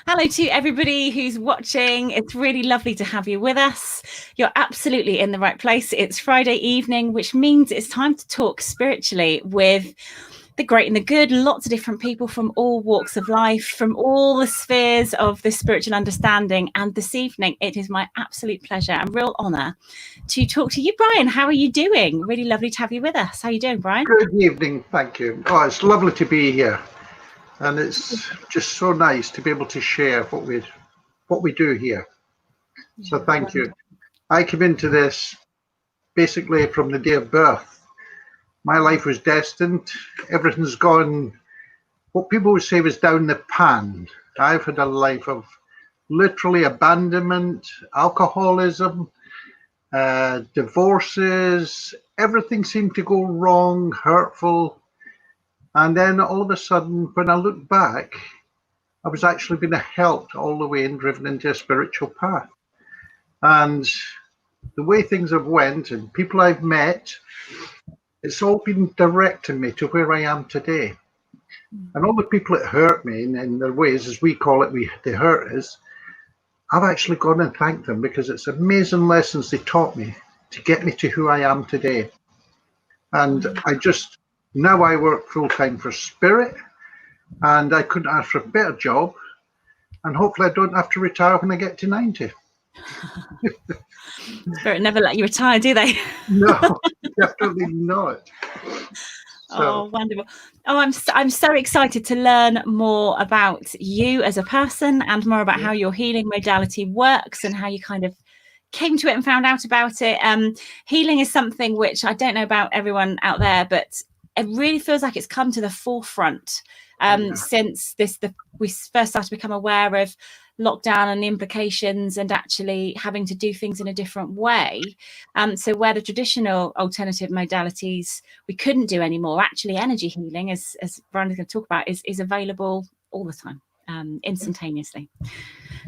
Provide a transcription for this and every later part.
Hello to everybody who's watching. It's really lovely to have you with us. You're absolutely in the right place. It's Friday evening, which means it's time to talk spiritually with the great and the good, lots of different people from all walks of life, from all the spheres of this spiritual understanding. And this evening, it is my absolute pleasure and real honour to talk to you, Brian. How are you doing? Really lovely to have you with us. How are you doing, Brian? Good evening, thank you. Oh, it's lovely to be here, and it's just so nice to be able to share what we do here. So thank you. I came into this basically from the day of birth. My life was destined. Everything's gone. What people would say was down the pan. I've had a life of literally abandonment, alcoholism, divorces. Everything seemed to go wrong, hurtful. And then all of a sudden, when I look back, I was actually being helped all the way and driven into a spiritual path. And the way things have went and people I've met, it's all been directing me to where I am today. And all the people that hurt me in their ways, as we call it, they hurt us, I've actually gone and thanked them because it's amazing lessons they taught me to get me to who I am today. And now I work full-time for Spirit, and I couldn't ask for a better job, and hopefully I don't have to retire when I get to 90. Spirit never let you retire, do they? No, definitely not. Oh, wonderful. Oh, I'm so excited to learn more about you as a person and more about how your healing modality works and how you kind of came to it and found out about it. Healing is something which I don't know about everyone out there, but it really feels like it's come to the forefront since we first started to become aware of lockdown and the implications and actually having to do things in a different way. So where the traditional alternative modalities we couldn't do anymore, actually energy healing, as Brian is going to talk about, is available all the time, instantaneously.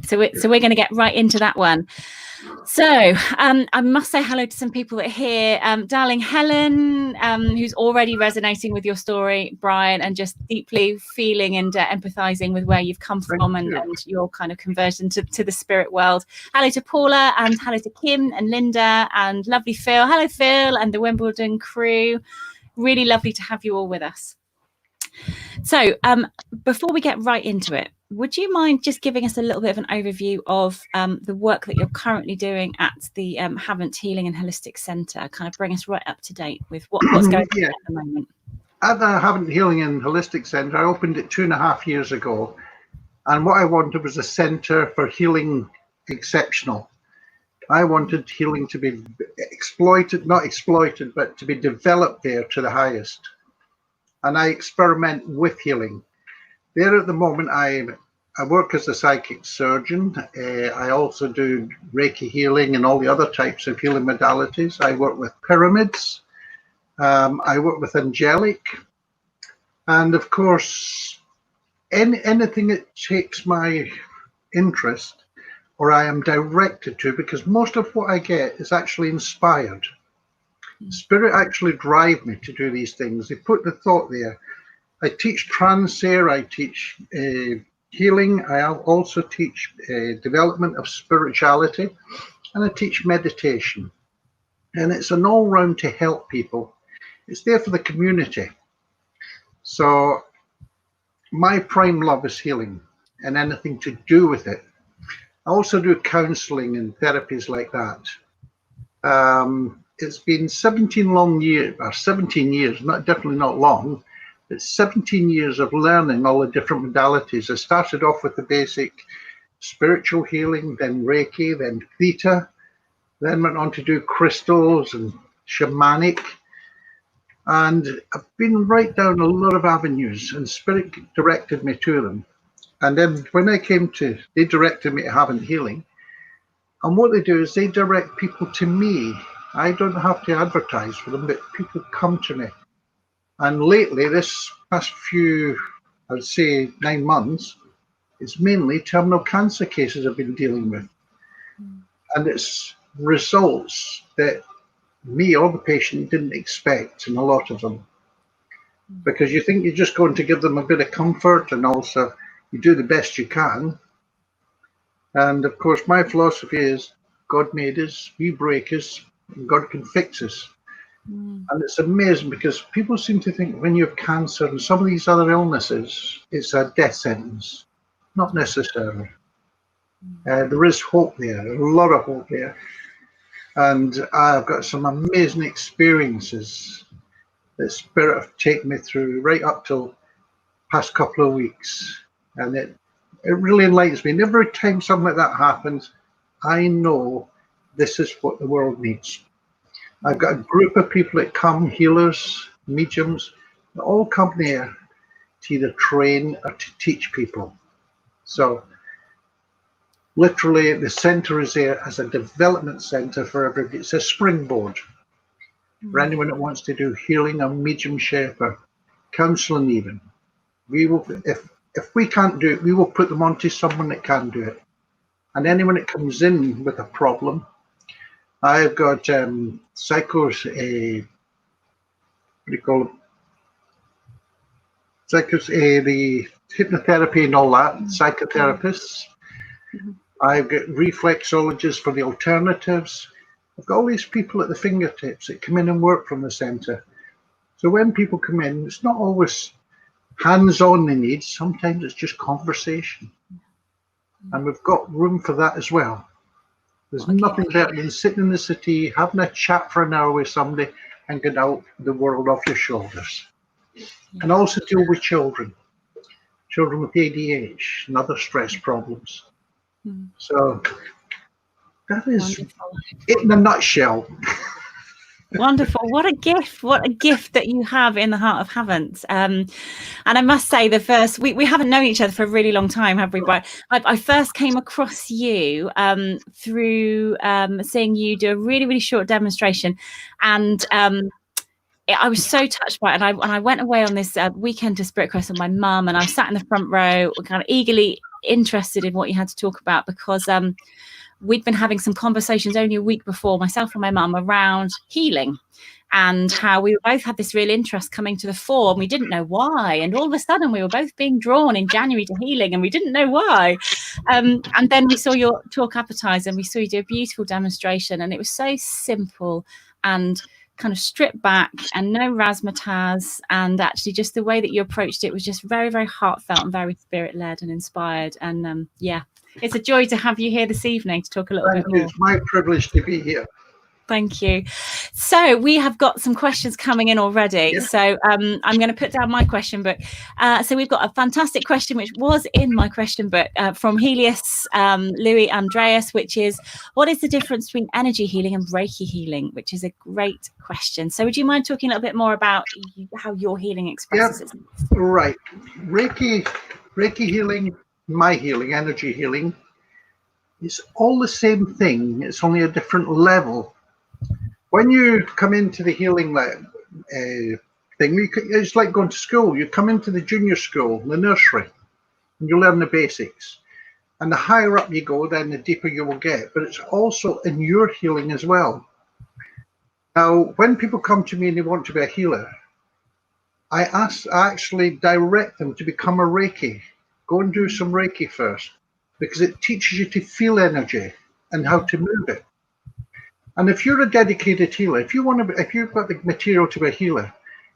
So we're going to get right into that one. So I must say hello to some people that are here. Darling Helen, who's already resonating with your story, Brian, and just deeply feeling and empathizing with where you've come from and your kind of conversion to the spirit world. Hello to Paula, and hello to Kim and Linda and lovely Phil. Hello, Phil, and the Wimbledon crew. Really lovely to have you all with us. So before we get right into it, would you mind just giving us a little bit of an overview of the work that you're currently doing at the Havant Healing and Holistic Centre? Kind of bring us right up to date with what's going on at the moment. At the Havant Healing and Holistic Centre, I opened it 2.5 years ago. And what I wanted was a centre for healing exceptional. I wanted healing to be not exploited, but to be developed there to the highest. And I experiment with healing. There at the moment, I work as a psychic surgeon. I also do Reiki healing and all the other types of healing modalities. I work with pyramids. I work with angelic. And of course, anything that takes my interest or I am directed to, because most of what I get is actually inspired. Spirit actually drive me to do these things. They put the thought there. I teach trance here, I teach healing, I also teach development of spirituality, and I teach meditation. And it's an all-round to help people. It's there for the community. So my prime love is healing and anything to do with it. I also do counseling and therapies like that. It's been 17 years, definitely not long, but 17 years of learning all the different modalities. I started off with the basic spiritual healing, then Reiki, then Theta, then went on to do crystals and shamanic. And I've been right down a lot of avenues, and Spirit directed me to them. And then when they directed me to Havant Healing. And what they do is they direct people to me. I don't have to advertise for them, but people come to me. And lately, this past few, I'd say 9 months, it's mainly terminal cancer cases I've been dealing with. And it's results that me or the patient didn't expect in a lot of them. Because you think you're just going to give them a bit of comfort and also you do the best you can. And of course, my philosophy is God made us, we break us, and God can fix us. And it's amazing because people seem to think when you have cancer and some of these other illnesses, it's a death sentence. Not necessarily. There is hope there, a lot of hope there. And I've got some amazing experiences that Spirit have taken me through right up till past couple of weeks. And it really enlightens me. And every time something like that happens, I know this is what the world needs. I've got a group of people that come, healers, mediums, that all come there to either train or to teach people. So literally the centre is there as a development centre for everybody. It's a springboard for anyone that wants to do healing or mediumship or counselling even. We will, if we can't do it, we will put them onto someone that can do it. And anyone that comes in with a problem, I've got psychos, what do you call them? Psychos, the hypnotherapy and all that, psychotherapists. I've got reflexologists for the alternatives. I've got all these people at the fingertips that come in and work from the centre. So when people come in, it's not always hands-on they need, sometimes it's just conversation. And we've got room for that as well. There's nothing better than sitting in the city, having a chat for an hour with somebody and get out the world off your shoulders. And also deal with children with ADHD and other stress problems. So that is it in a nutshell. Wonderful. What a gift that you have in the heart of Havant. And I must say we haven't known each other for a really long time, have we? But I first came across you through seeing you do a really, really short demonstration. And I was so touched by it. And I went away on this weekend to Spirit Quest with my mum, and I was sat in the front row, kind of eagerly interested in what you had to talk about, because we'd been having some conversations only a week before, myself and my mum, around healing and how we both had this real interest coming to the fore, and we didn't know why. And all of a sudden we were both being drawn in January to healing, and we didn't know why. And then we saw your talk advertised, and we saw you do a beautiful demonstration, and it was so simple and kind of stripped back and no razzmatazz, and actually just the way that you approached it was just very, very heartfelt and very spirit-led and inspired. And it's a joy to have you here this evening to talk a little bit more. It's my privilege to be here. Thank you. So we have got some questions coming in already. Yeah. So I'm going to put down my question book. So we've got a fantastic question, which was in my question book from Helios Louis Andreas, which is, what is the difference between energy healing and Reiki healing? Which is a great question. So would you mind talking a little bit more about how your healing expresses itself? Right. Reiki healing, my healing, energy healing, it's all the same thing. It's only a different level. When you come into the healing thing, it's like going to school. You come into the junior school, the nursery, and you learn the basics. And the higher up you go, then the deeper you will get. But it's also in your healing as well. Now, when people come to me and they want to be a healer, I actually direct them to become a Reiki. Go and do some Reiki first, because it teaches you to feel energy and how to move it. And if you're a dedicated healer, if you've got the material to be a healer,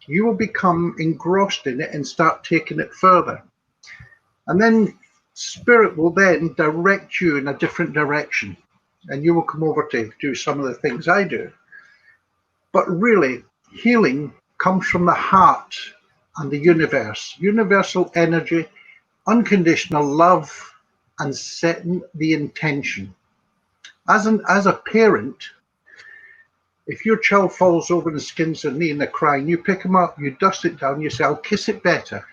you will become engrossed in it and start taking it further. And then Spirit will then direct you in a different direction, and you will come over to do some of the things I do. But really, healing comes from the heart and the universe, universal energy, unconditional love, and setting the intention. As a parent, if your child falls over and skins their knee and they're crying, you pick them up, you dust it down, you say, I'll kiss it better.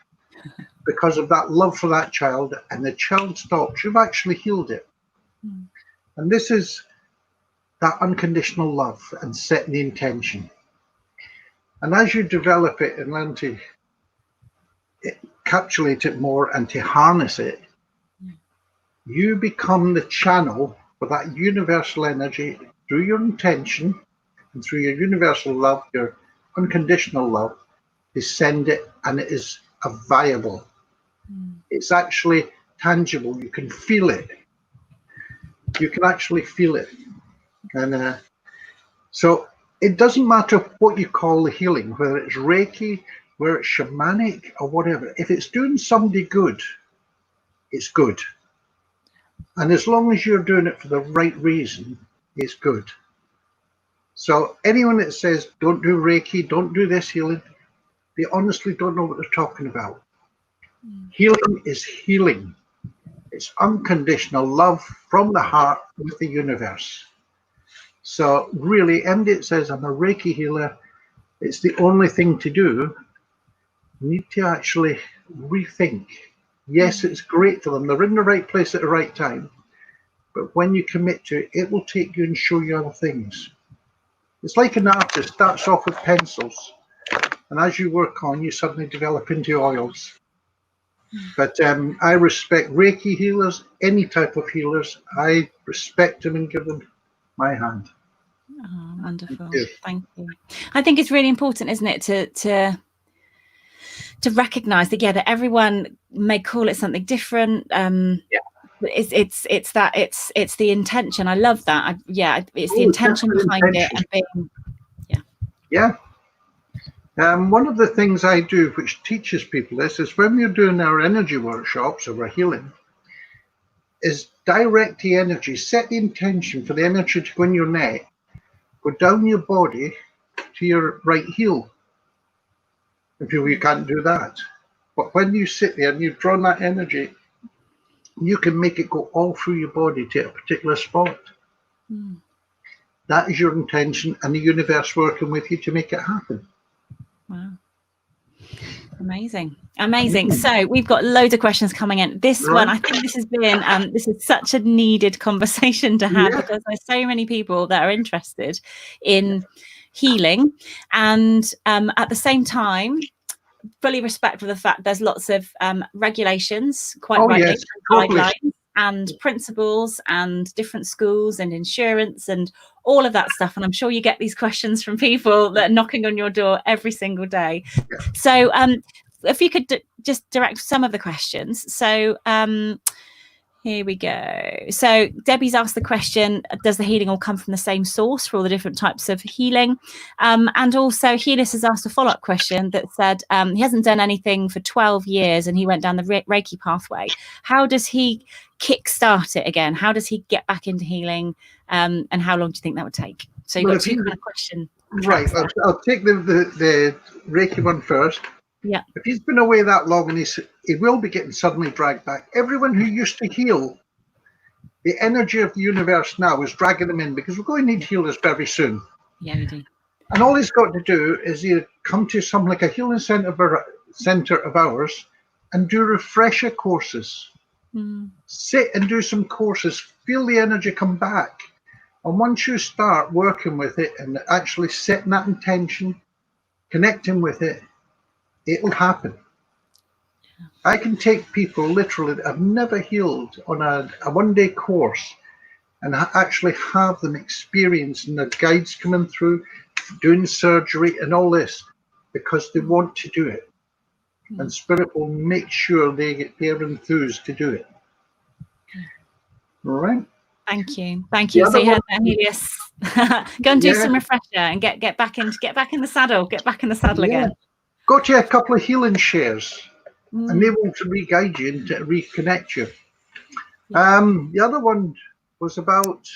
Because of that love for that child, and the child stops, you've actually healed it. And this is that unconditional love and setting the intention. And as you develop it and learn to encapsulate it more and to harness it, you become the channel for that universal energy through your intention and through your universal love, your unconditional love, to send it, and it is viable. It's actually tangible. You can feel it. You can actually feel it. And so it doesn't matter what you call the healing, whether it's Reiki, whether it's shamanic or whatever. If it's doing somebody good, it's good. And as long as you're doing it for the right reason, it's good. So anyone that says, don't do Reiki, don't do this healing, they honestly don't know what they're talking about. Healing is healing. It's unconditional love from the heart with the universe. So really, anybody that says, I'm a Reiki healer, it's the only thing to do, you need to actually rethink. Yes, it's great for them. They're in the right place at the right time. But when you commit to it, it will take you and show you other things. It's like an artist starts off with pencils, and as you work on, you suddenly develop into oils. But I respect Reiki healers, any type of healers. I respect them and give them my hand. Oh, wonderful. Thank you. I think it's really important, isn't it, to recognize that, that everyone may call it something different. It's the intention. I love that. It's the intention behind it, and being one of the things I do which teaches people this is when we're doing our energy workshops or we're healing, is direct the energy, set the intention for the energy to go in your neck, go down your body to your right heel. And people, you can't do that. But when you sit there and you've drawn that energy, you can make it go all through your body to a particular spot. That is your intention, and the universe working with you to make it happen. Wow. Amazing. So we've got loads of questions coming in. This one, I think this has been this is such a needed conversation to have, because there's so many people that are interested in healing, and at the same time fully respect for the fact there's lots of regulations, quite rightly, guidelines and principles and different schools and insurance and all of that stuff. And I'm sure you get these questions from people that are knocking on your door every single day. So if you could just direct some of the questions. So here we go. So Debbie's asked the question, does the healing all come from the same source for all the different types of healing? And also Helis has asked a follow-up question that said he hasn't done anything for 12 years and he went down the Reiki pathway. How does he kickstart it again? How does he get back into healing? And how long do you think that would take? So you've got two kind of questions. Right, I'll take the Reiki one first. Yeah. If he's been away that long and he will be getting suddenly dragged back. Everyone who used to heal, the energy of the universe now is dragging them in, because we're going to need healers very soon. Yeah, we do. And all he's got to do is either come to something like a healing center of ours and do refresher courses. Sit and do some courses, feel the energy come back. And once you start working with it and actually setting that intention, connecting with it, it'll happen. I can take people literally that have never healed on a one-day course and actually have them experiencing the guides coming through, doing surgery and all this, because they want to do it. And Spirit will make sure they're enthused to do it. All right. Thank you. So you heard that, Helios. Go and do some refresher and get back in the saddle. Get back in the saddle again. Go to a couple of healing shares, and they will re-guide you and reconnect you. The other one was about.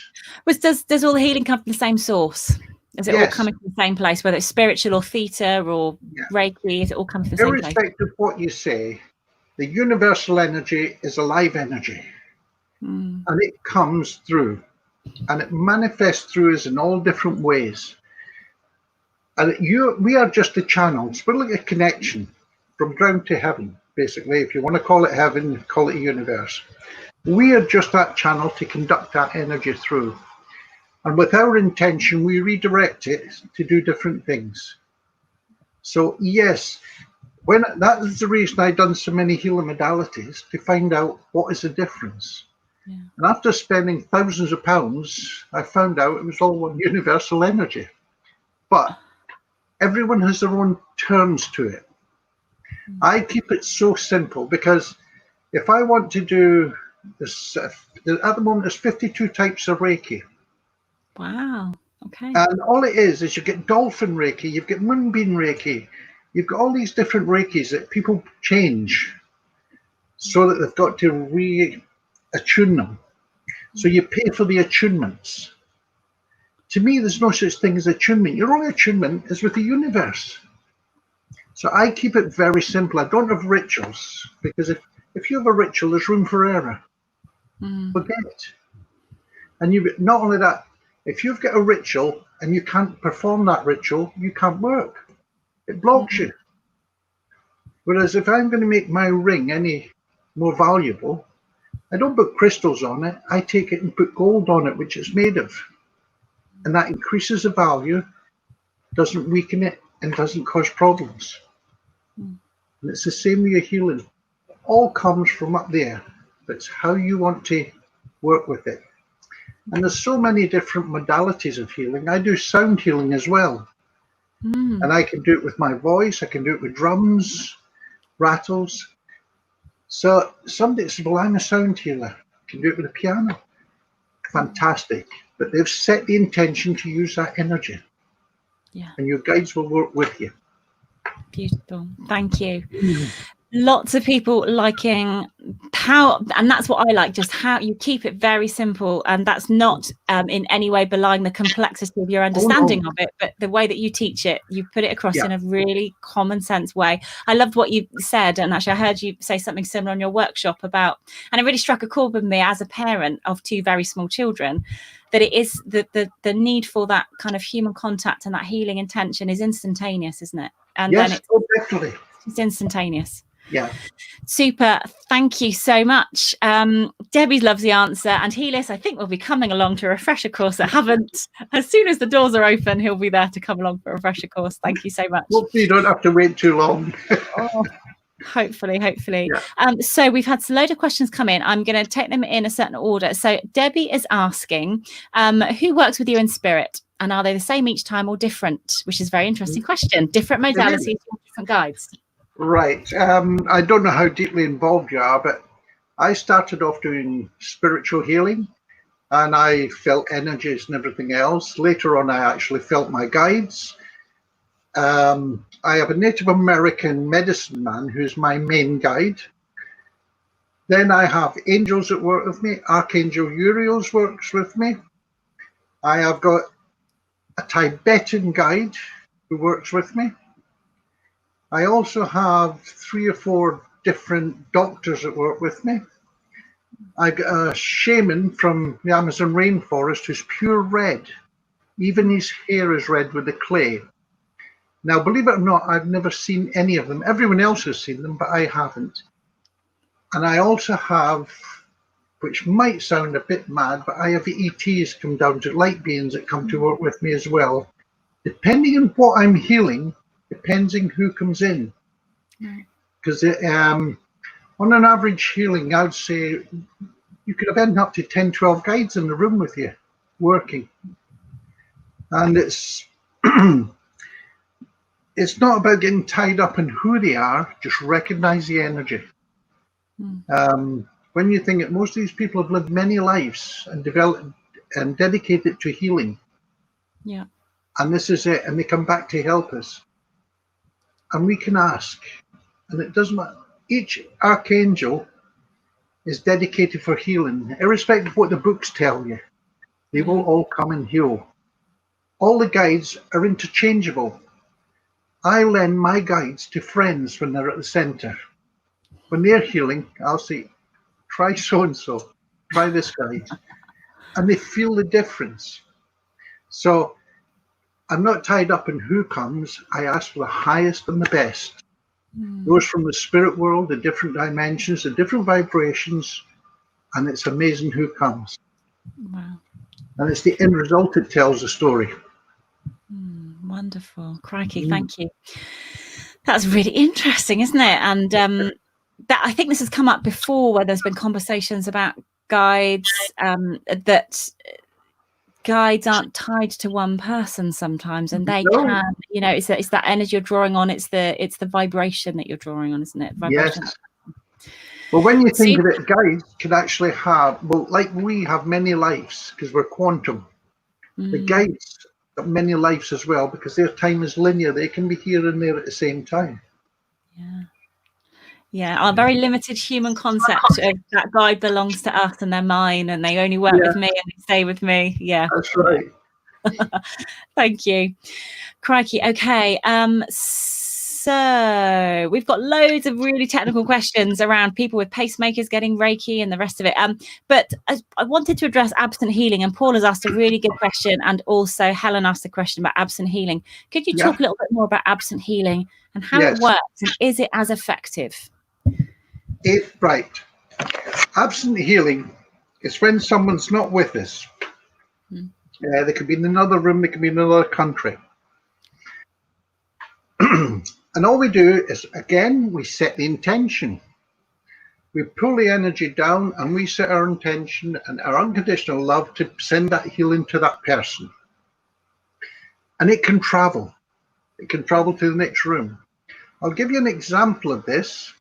Does all the healing come from the same source? Is it all coming from the same place, whether it's spiritual or theta or Reiki? Is it all coming from the same place? Irrespective of what you say, the universal energy is a live energy. And it comes through, and it manifests through us in all different ways. And we are just the channels. We're like a connection from ground to heaven, basically. If you want to call it heaven, call it a universe. We are just that channel to conduct that energy through. And with our intention, we redirect it to do different things. So yes, that is the reason I've done so many healing modalities, to find out what is the difference. And after spending thousands of pounds, I found out it was all one universal energy. But everyone has their own terms to it. I keep it so simple, because if I want to do At the moment, there's 52 types of Reiki. Wow. Okay. And all it is you get dolphin Reiki, you've got moonbeam Reiki, you've got all these different Reikis that people change so that they've got to re-attune them. So you pay for the attunements. To me, there's no such thing as attunement. Your only attunement is with the universe. So I keep it very simple. I don't have rituals, because if you have a ritual, there's room for error. Forget it. And not only that, if you've got a ritual and you can't perform that ritual, you can't work. It blocks you. Whereas if I'm going to make my ring any more valuable, I don't put crystals on it. I take it and put gold on it, which it's made of. And that increases the value, doesn't weaken it, and doesn't cause problems. And it's the same with your healing. It all comes from up there. But it's how you want to work with it. And there's so many different modalities of healing. I do sound healing as well. And I can do it with my voice. I can do it with drums, rattles. So somebody says, well, I'm a sound healer. I can do it with a piano. Fantastic. But they've set the intention to use that energy. Yeah. And your guides will work with you. Beautiful. Thank you. Lots of people liking how, and that's what I like, just how you keep it very simple, and that's not in any way belying the complexity of your understanding of it, but the way that you teach it, you put it across in a really common sense way. I loved what you said, and actually I heard you say something similar on your workshop about, and it really struck a chord with me as a parent of two very small children, that it is the need for that kind of human contact and that healing intention is instantaneous, isn't it? And yes, then definitely. It's instantaneous. Yeah. Super. Thank you so much. Debbie loves the answer. And Helis, I think, will be coming along to a refresher course at Havant. As soon as the doors are open, he'll be there to come along for a refresher course. Thank you so much. Hopefully you don't have to wait too long. Hopefully. Yeah. So we've had a load of questions come in. I'm going to take them in a certain order. So Debbie is asking, who works with you in spirit? And are they the same each time or different? Which is a very interesting question. Different modalities, different guides. Right. I don't know how deeply involved you are, but I started off doing spiritual healing, and I felt energies and everything else. Later on, I actually felt my guides. I have a Native American medicine man who's my main guide. Then I have angels that work with me. Archangel Uriel works with me. I have got a Tibetan guide who works with me. I also have 3 or 4 different doctors that work with me. I got a shaman from the Amazon rainforest who's pure red. Even his hair is red with the clay. Now, believe it or not, I've never seen any of them. Everyone else has seen them, but I haven't. And I also have, which might sound a bit mad, but I have ETs come down to light beings that come to work with me as well. Depending on what I'm healing, depends on who comes in. Because on an average healing, I'd say you could have ended up to 10, 12 guides in the room with you working. And it's it's not about getting tied up in who they are, just recognize the energy. When you think that most of these people have lived many lives and developed and dedicated to healing. Yeah. And this is it. And they come back to help us. And we can ask. And it doesn't matter. Each archangel is dedicated for healing, irrespective of what the books tell you. They will all come and heal. All the guides are interchangeable. I lend my guides to friends when they're at the center. When they're healing, I'll say, try so-and-so, try this guide. And they feel the difference. So I'm not tied up in who comes. I ask for the highest and the best. Those from the spirit world, the different dimensions, the different vibrations, and it's amazing who comes. Wow. And it's the end result that tells the story. Wonderful. Crikey, thank you. That's really interesting, isn't it? And that, I think this has come up before, where there's been conversations about guides, that guides aren't tied to one person sometimes, and they can, you know, it's that energy you're drawing on. It's the vibration that you're drawing on, isn't it? Vibration. Yes. Well, when you think of Super. it, guys can actually have, well, like we have many lives because we're quantum. The guides have many lives as well because their time is linear. They can be here and there at the same time. Yeah. Yeah, our very limited human concept of that guide belongs to us and they're mine and they only work Yeah, with me and they stay with me. Yeah. that's Yeah. right. Thank you. Crikey. Okay. So we've got loads of really technical questions around people with pacemakers getting Reiki and the rest of it. But I wanted to address absent healing, and Paul has asked a really good question, and also Helen asked a question about absent healing. Could you Yeah. talk a little bit more about absent healing and how it Yes. works, and is it as effective? Right. Absent healing is when someone's not with us. They could be in another room, they could be in another country. And all we do is, again, we set the intention. We pull the energy down and we set our intention and our unconditional love to send that healing to that person. And it can travel. It can travel to the next room. I'll give you an example of this.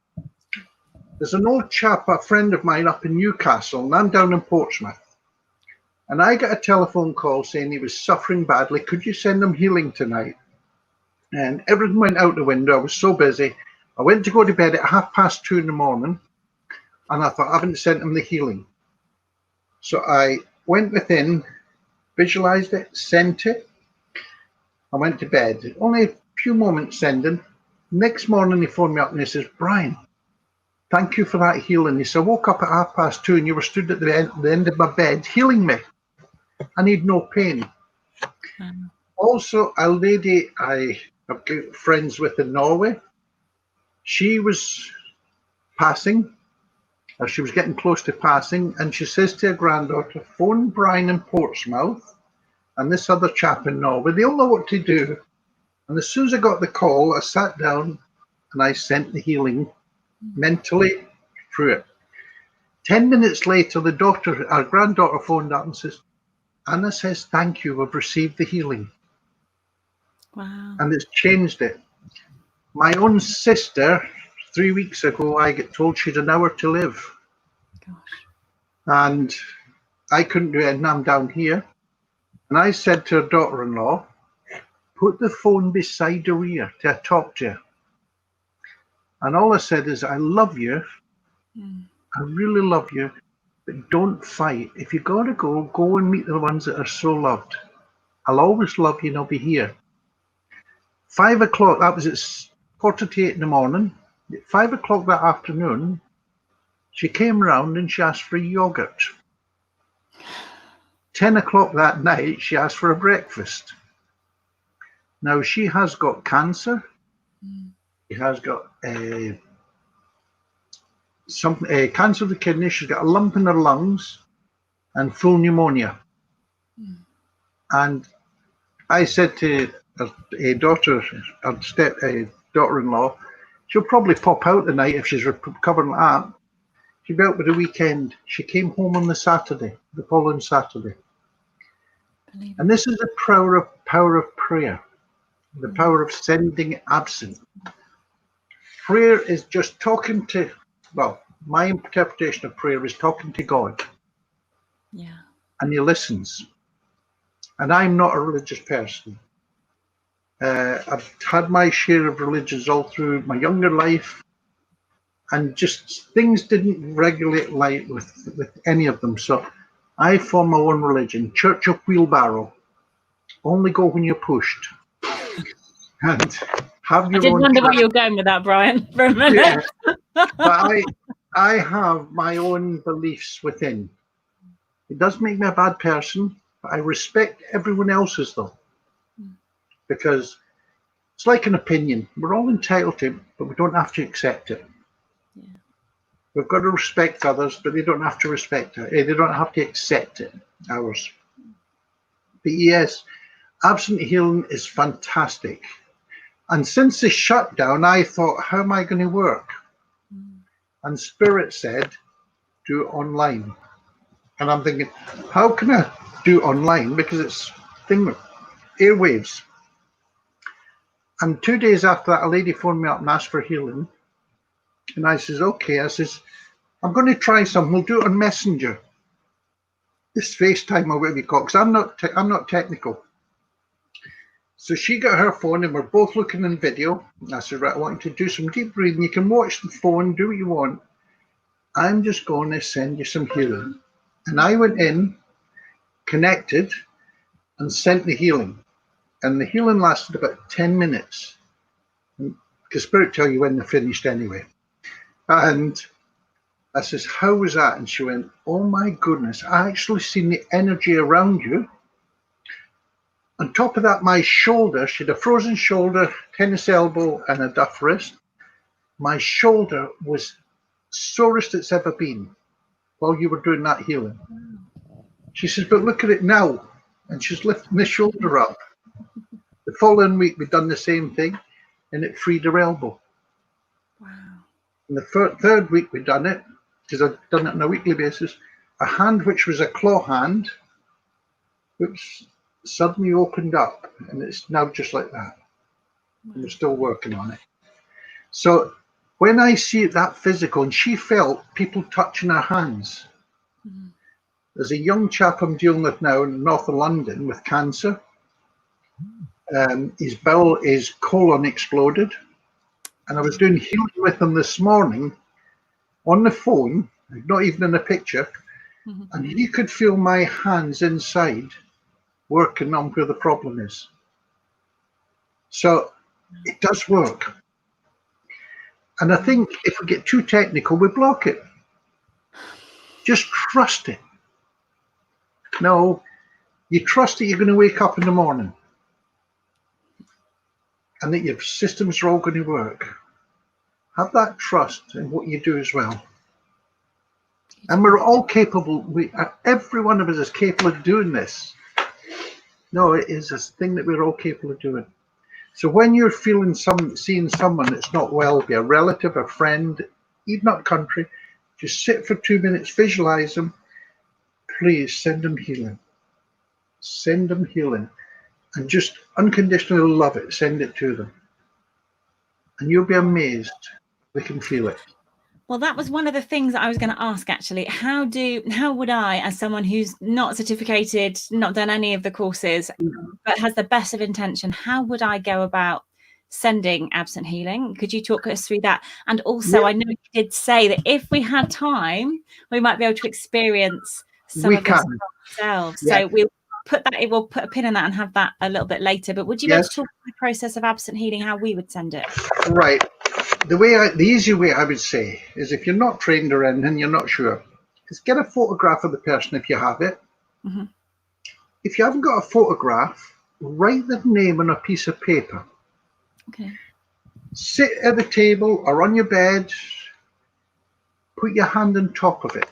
There's an old chap, a friend of mine up in Newcastle, and I'm down in Portsmouth. And I got a telephone call saying he was suffering badly. Could you send him healing tonight? And everything went out the window. I was so busy. I went to go to bed at 2:30 in the morning, and I thought, I haven't sent him the healing. So I went within, visualized it, sent it. I went to bed. Only a few moments sending. Next morning, he phoned me up and he says, Brian, thank you for that healing. He said, I woke up at 2:30 and you were stood at the end of my bed healing me. I need no pain. Also, a lady I have friends with in Norway, she was passing, or she was getting close to passing, and she says to her granddaughter, phone Brian in Portsmouth and this other chap in Norway. They all know what to do. And as soon as I got the call, I sat down and I sent the healing mentally through it. 10 minutes later, our granddaughter phoned up and says, Anna says, thank you, we've received the healing. Wow. And it's changed it. My own sister, 3 weeks ago, I get told she'd an hour to live. Gosh. And I couldn't do it, and I'm down here. And I said to her daughter-in-law, put the phone beside her ear to talk to her. And all I said is, I love you. I really love you, but don't fight. If you gotta go, go and meet the ones that are so loved. I'll always love you and I'll be here. 5 o'clock, that was at 7:45 in the morning. At 5 o'clock that afternoon, she came round and she asked for a yogurt. 10 o'clock that night, she asked for a breakfast. Now, she has got cancer. She has got cancer of the kidney. She's got a lump in her lungs and full pneumonia. And I said to her daughter-in-law, she'll probably pop out tonight if she's recovering like that. She'll be out for the weekend. She came home on the following Saturday. And this is the power of prayer, the power of sending absent. Prayer is just talking to, well, my interpretation of prayer is talking to God. Yeah. And he listens. And I'm not a religious person. I've had my share of religions all through my younger life, and just things didn't regulate light with any of them. So I formed my own religion, Church of Wheelbarrow. Only go when you're pushed. And have your I did own wonder church. where you were going with that, Brian, for a minute. Yeah. But I have my own beliefs within. It does make me a bad person, but I respect everyone else's though. Because it's like an opinion. We're all entitled to it, but we don't have to accept it. Yeah. We've got to respect others, but they don't have to respect it. They don't have to accept it, ours. But yes, absent healing is fantastic. And since the shutdown, I thought, how am I going to work? And Spirit said, do it online. And I'm thinking, how can I do online? Because it's airwaves. And 2 days after that, a lady phoned me up and asked for healing. And I says, okay. I says, I'm going to try some. We'll do it on Messenger, this FaceTime or whatever you call it, because I'm not technical. So she got her phone and we're both looking in video. I said, right, I want you to do some deep breathing. You can watch the phone, do what you want. I'm just going to send you some healing. And I went in, connected, and sent the healing. And the healing lasted about 10 minutes. Because Spirit tell you when they're finished anyway. And I says, how was that? And she went, oh my goodness, I actually seen the energy around you. On top of that, my shoulder, she had a frozen shoulder, tennis elbow, and a duff wrist. My shoulder was sorest it's ever been while you were doing that healing. She says, but look at it now. And she's lifting the shoulder up. The following week, we'd done the same thing, and it freed her elbow. Wow. And the third week we'd done it, because I'd done it on a weekly basis, a hand which was a claw hand, which suddenly opened up, and it's now just like that. And we're still working on it. So when I see it that physical, and she felt people touching her hands. Mm-hmm. There's a young chap I'm dealing with now in north of London with cancer. His colon exploded. And I was doing healing with him this morning on the phone, not even in a picture. Mm-hmm. And he could feel my hands inside working on where the problem is. So it does work. And I think if we get too technical, we block it. Just trust it. No, you trust that you're going to wake up in the morning and that your systems are all going to work. Have that trust in what you do as well. And we're all capable, every one of us is capable of doing this. No, it is a thing that we're all capable of doing. So when you're seeing someone that's not well, be a relative, a friend, even not country, just sit for 2 minutes, visualize them. Please send them healing. Send them healing. And just unconditionally love it. Send it to them. And you'll be amazed. They can feel it. Well, that was one of the things that I was going to ask, actually. How would I, as someone who's not certificated, not done any of the courses, but has the best of intention, how would I go about sending absent healing? Could you talk us through that? And also, I know you did say that if we had time, we might be able to experience some of this ourselves. Yeah. So we'll put a pin in that and have that a little bit later. But would you be able to talk about the process of absent healing, how we would send it? Right. The easy way I would say is, if you're not trained or anything, you're not sure, is get a photograph of the person if you have it. Mm-hmm. If you haven't got a photograph, write their name on a piece of paper. Okay. Sit at the table or on your bed, put your hand on top of it.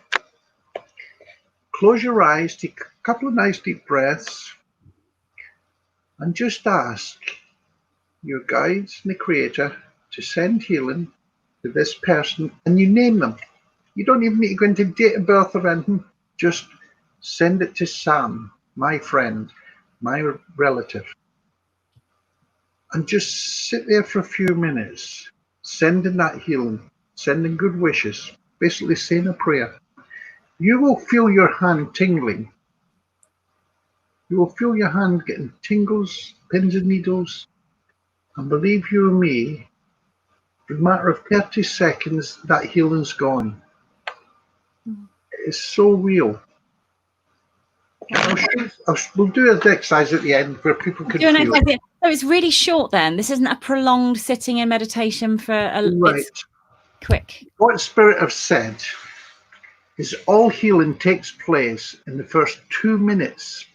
Close your eyes, take a couple of nice deep breaths, and just ask your guides and the Creator to send healing to this person, and you name them. You don't even need to go into date of birth or anything. Just send it to Sam, my friend, my relative. And just sit there for a few minutes, sending that healing, sending good wishes, basically saying a prayer. You will feel your hand tingling. You will feel your hand getting tingles, pins and needles. And believe you and me, in a matter of 30 seconds, that healing's gone. It's so real. We'll do an exercise at the end where people can feel it. So it's really short then? This isn't a prolonged sitting in meditation for right. It's quick. What Spirit have said is all healing takes place in the first 2 minutes.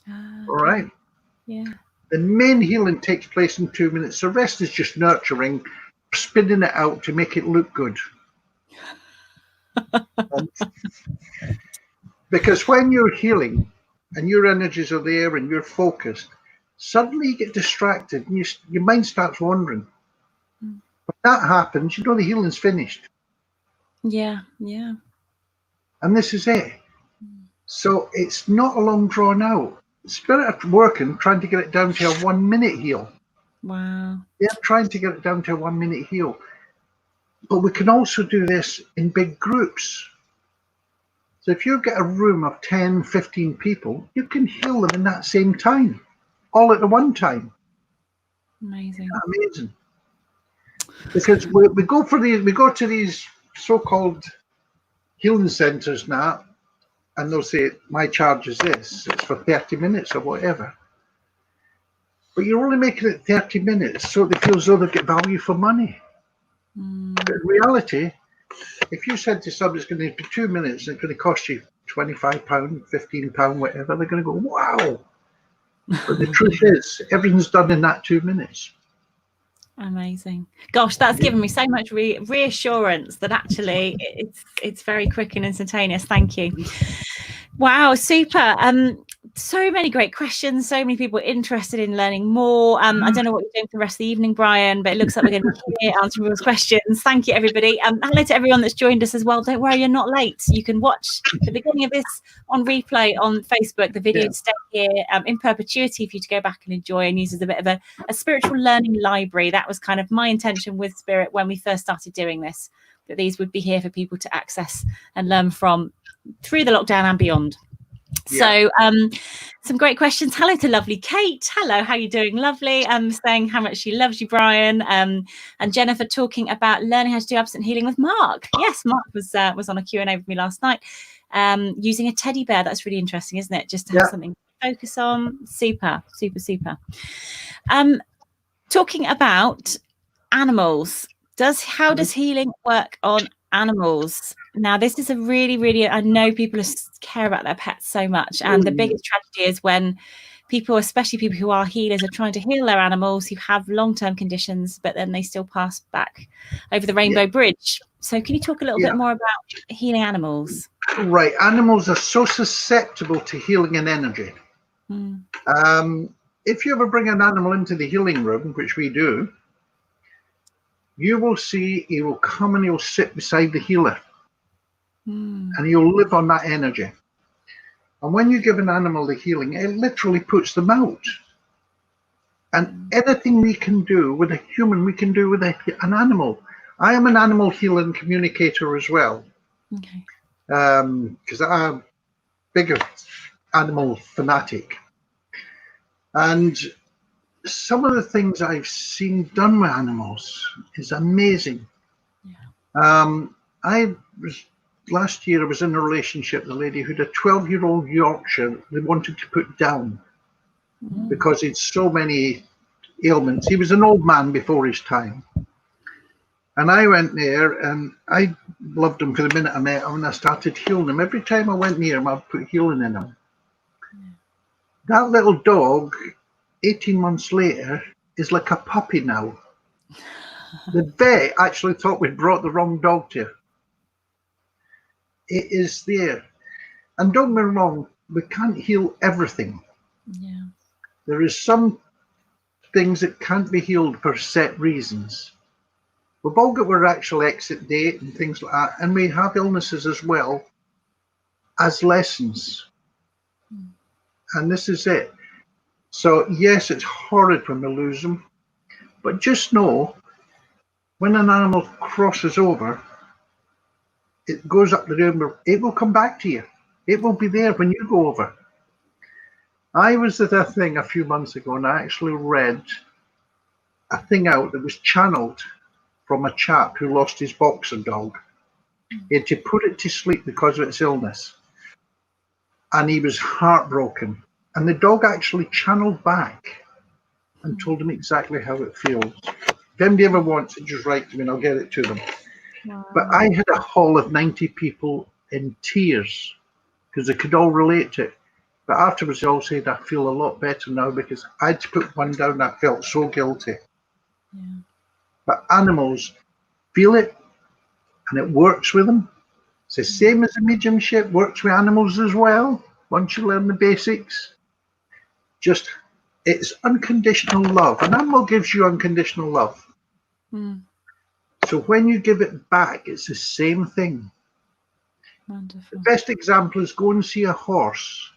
All right? Yeah. The main healing takes place in 2 minutes. The rest is just nurturing, spinning it out to make it look good. Because when you're healing and your energies are there and you're focused, suddenly you get distracted and your mind starts wandering. When that happens, you know the healing's finished. Yeah, yeah. And this is it. So it's not a long drawn out. Spirit are working, trying to get it down to a 1 minute heal. Wow. They're trying to get it down to a 1 minute heal. But we can also do this in big groups. So if you get a room of 10, 15 people, you can heal them in that same time, all at the one time. Amazing. Amazing. Because we go to these so-called healing centres now, and they'll say, my charge is this, it's for 30 minutes or whatever. But you're only making it 30 minutes so they feel as though they get value for money. But in reality, if you said to somebody it's going to be 2 minutes and it's going to cost you £25, £15, whatever, they're going to go, wow. But the truth is, everything's done in that 2 minutes. Amazing. Gosh, that's given me so much reassurance that actually it's very quick and instantaneous. Thank you. Wow, super. So many great questions, so many people interested in learning more. I don't know what you're doing for the rest of the evening, Brian, but it looks like we're going to be here answering people's questions. Thank you, everybody. Hello to everyone that's joined us as well. Don't worry, you're not late. You can watch the beginning of this on replay on Facebook, the video to stay here in perpetuity for you to go back and enjoy and use as a bit of a spiritual learning library. That was kind of my intention with Spirit when we first started doing this, that these would be here for people to access and learn from through the lockdown and beyond. So some great questions. Hello to lovely Kate. Hello, how are you doing? Lovely. Saying how much she loves you, Brian. And Jennifer talking about learning how to do absent healing with Mark. Yes, Mark was on a Q&A with me last night, using a teddy bear. That's really interesting, isn't it? Just to have something to focus on. Super, super, super. Talking about animals. How does healing work on animals? Now, this is a really, I know people care about their pets so much. And the biggest tragedy is when people, especially people who are healers, are trying to heal their animals who have long-term conditions, but then they still pass back over the Rainbow Bridge. So can you talk a little bit more about healing animals? Right. Animals are so susceptible to healing and energy. If you ever bring an animal into the healing room, which we do, you will see he will come and he'll sit beside the healer. And he'll live on that energy. And when you give an animal the healing, it literally puts them out. And anything we can do with a human, we can do with an animal. I am an animal healer and communicator as well. Okay. Because I'm a bigger animal fanatic. And some of the things I've seen done with animals is amazing. Last year I was in a relationship with a lady who had a 12-year-old Yorkshire they wanted to put down because he'd so many ailments. He was an old man before his time. And I went there and I loved him for the minute I met him and I started healing him. Every time I went near him, I'd put healing in him. That little dog, 18 months later, is like a puppy now. The vet actually thought we'd brought the wrong dog to her. It is there. And don't get me wrong, we can't heal everything. There is some things that can't be healed for set reasons. We've all got our actual exit date and things like that, and we have illnesses as well as lessons. And this is it. So yes, it's horrid when we lose them, but just know when an animal crosses over, it goes up the room, it will come back to you. It will be there when you go over. I was at a thing a few months ago and I actually read a thing out that was channeled from a chap who lost his boxer dog. He had to put it to sleep because of its illness. And he was heartbroken. And the dog actually channeled back and told him exactly how it feels. If anybody ever wants it, just write to me and I'll get it to them. But I had a hall of 90 people in tears because they could all relate to it. But afterwards, they all said, I feel a lot better now because I had to put one down. I felt so guilty. But animals feel it and it works with them. It's the same as the mediumship, works with animals as well. Once you learn the basics, it's unconditional love. An animal gives you unconditional love. So when you give it back, it's the same thing. Wonderful. The best example is go and see a horse.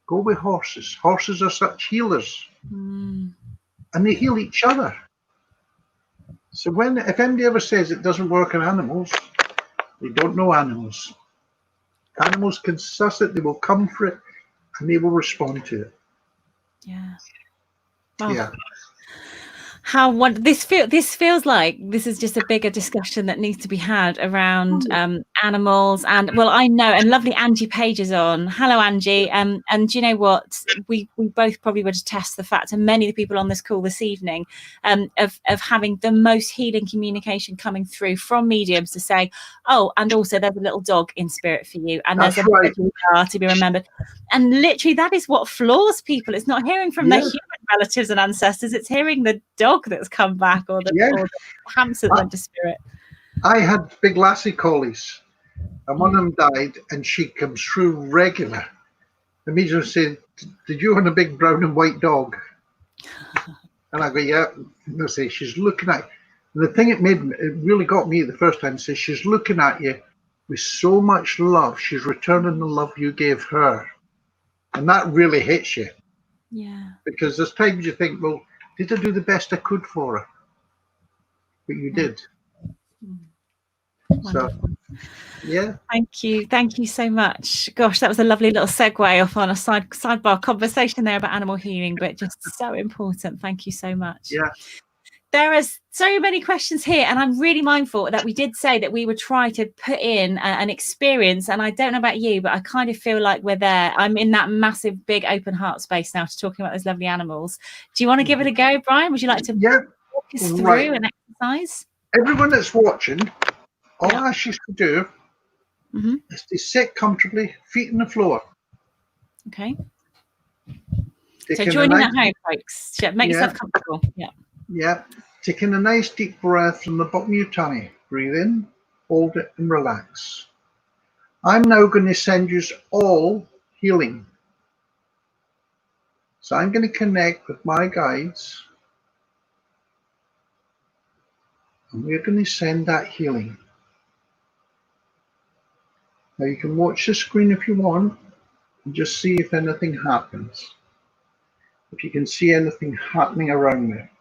Go with horses. Horses are such healers. And they heal each other. So if anybody ever says it doesn't work on animals, they don't know animals. Animals can suss it, they will come for it, and they will respond to it. Yeah. Oh. Yeah. This feels like this is just a bigger discussion that needs to be had around animals. And well, I know, and lovely Angie Page is on. Hello, Angie. And do you know what, we both probably would attest the fact, and many of the people on this call this evening, of having the most healing communication coming through from mediums to say, oh, and also there's a little dog in spirit for you, and That's there's a right. jar to be remembered. And literally that is what floors people. It's not hearing from their human relatives and ancestors, it's hearing the dog that's come back, or the hamster that went to spirit. I had big lassie collies, and one of them died, and she comes through regular. The medium said, "Did you want a big brown and white dog?" And I go, "Yeah." And they say, "She's looking at you." And the thing it really got me the first time, says she's looking at you with so much love. She's returning the love you gave her. And that really hits you. Yeah. Because there's times you think, well, did I do the best I could for her? But you did. Wonderful. So, yeah. Thank you so much. Gosh, that was a lovely little segue off on a sidebar conversation there about animal healing, but just so important. Thank you so much. Yeah. There are so many questions here, and I'm really mindful that we did say that we would try to put in an experience, and I don't know about you, but I kind of feel like we're there. I'm in that massive, big open heart space now to talking about those lovely animals. Do you want to give it a go, Brian? Would you like to walk us through an exercise? Everyone that's watching, all I ask you to do is to sit comfortably, feet on the floor. Okay. So Taking join in at home, folks. Make yourself comfortable. Yeah. Yeah. Taking a nice deep breath from the bottom of your tummy. Breathe in, hold it, and relax. I'm now going to send you all healing. So I'm going to connect with my guides, and we're going to send that healing. Now you can watch the screen if you want and just see if anything happens. If you can see anything happening around there.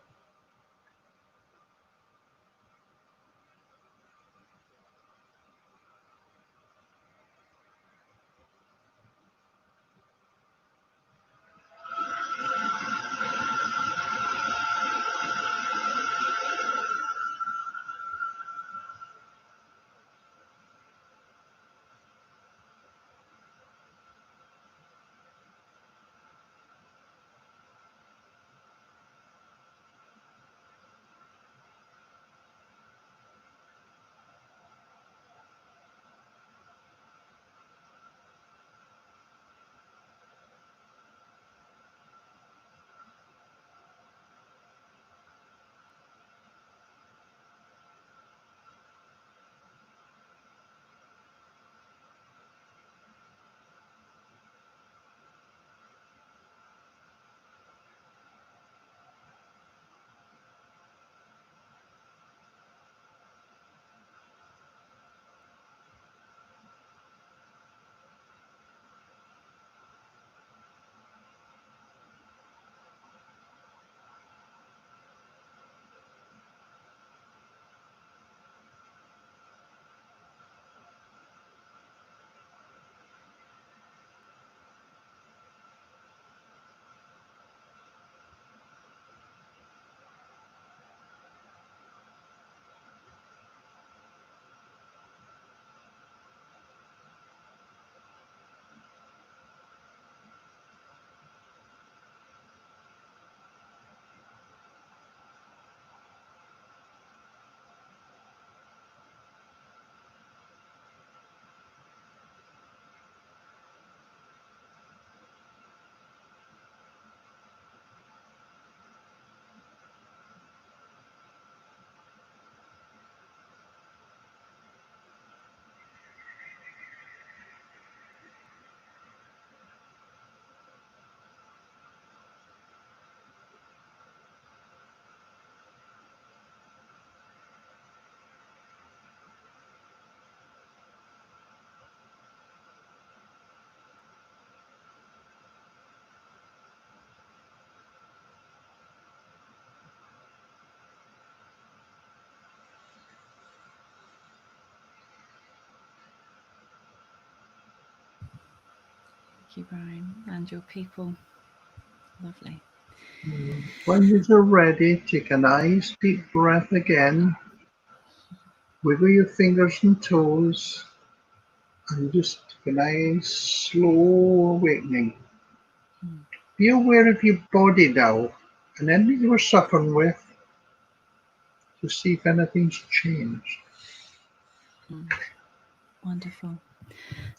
you, Brian, and your people. Lovely. When you're ready, take a nice deep breath again. Wiggle your fingers and toes, and just take a nice slow awakening. Be aware of your body now, and anything you were suffering with, to see if anything's changed. Wonderful.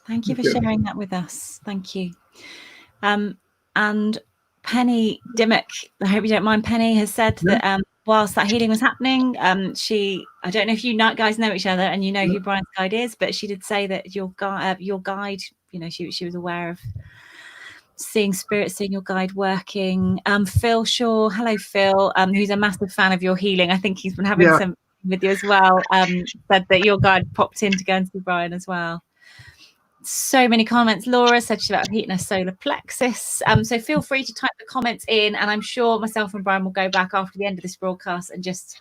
Thank you for sharing that with us. Thank you. And Penny Dimmock, I hope you don't mind, Penny, has said that whilst that healing was happening, I don't know if you guys know each other and you know who Brian's guide is, but she did say that your guide, you know, she was aware of seeing spirits, seeing your guide working. Phil Shaw, hello Phil, who's a massive fan of your healing. I think he's been having some with you as well. Said that your guide popped in to go and see Brian as well. So many comments. Laura said she's about heating her solar plexus. So feel free to type the comments in, and I'm sure myself and Brian will go back after the end of this broadcast and just,